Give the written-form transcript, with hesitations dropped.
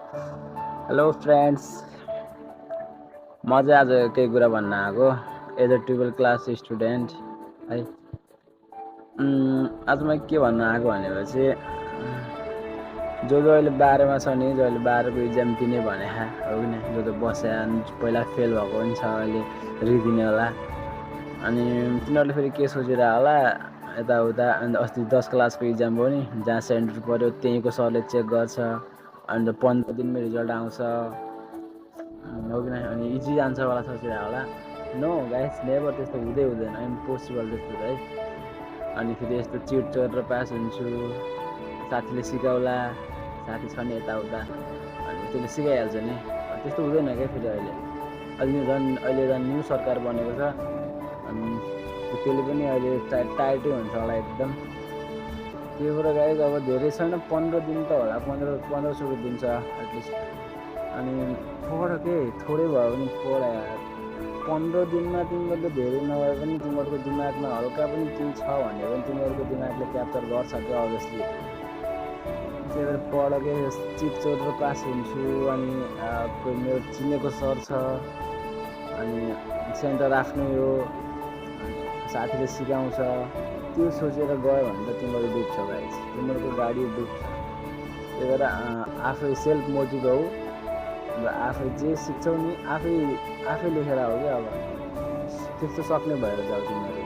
Hello friends, म चाहिँ आज केही कुरा भन्न आएको एज अ 12 क्लास स्टुडेन्ट है। आज म के भन्न आएको भनेपछि जो अहिले 12मा छ नि, जो अहिले 12को इक्जाम दिने भने हो कि जो बस्या पहिला फेल भएको पनि छ, अहिले रिदिने होला। अनि तिनीहरूले फेरि के सोचेर होला यताउता। अन्त अस्ति 10 क्लासको इक्जाम भयो नि, जहाँ सेन्टर पऱ्यो त्यहीँको सरले चेक गर्छ। अन्त 15 दिनमै रिजल्ट आउँछ हो कि अनि इजी जान्छ होला सोचेर होला। नो गाइस, नेभर, त्यस्तो हुँदैन, इम्पोसिबल त्यस्तो है। अनि फेरि यस्तो चिट चोरेर पास हुन्छु, साथीले सिकाउला, साथी छ नि यताउता, अनि त्यसले सिकाइहाल्छ नि, त्यस्तो हुँदैन क्या। फेरि अहिले झन् न्यू सरकार बनेको छ, अनि त्यसले पनि अहिले टाइटै हुन्छ होला एकदम। त्यो कुरा गाइस अब धेरै छैन, 15 दिन त होला, 15-16 दिन छ एटलिस्ट। अनि पढ के थोरै भयो भने पढ यार। 15 दिनमा तिमीहरूको धेरै नभए पनि तिमीहरूको दिमागमा हल्का पनि केही छ भने पनि तिमीहरूको दिमागले क्याप्चर गर्छ क्या अभियसली। त्यही भएर पढ के, चिट चोरेर पास हुन्छु। अनि कोही मेरो चिनेको सर छ, अनि सेन्टर आफ्नै हो, साथीले सिकाउँछ, त्यो सोचेर गयो भने त तिमीहरू डुब्छ गाइस, तिमीहरूको गाडी डुब्छ। त्यही भएर आफै सेल्फ मोटिभ हो र आफै जे सिक्छौ नि आफै लेखेर हो क्या। अब त्यस्तो सक्ने भएर जाऊ तिमीहरू।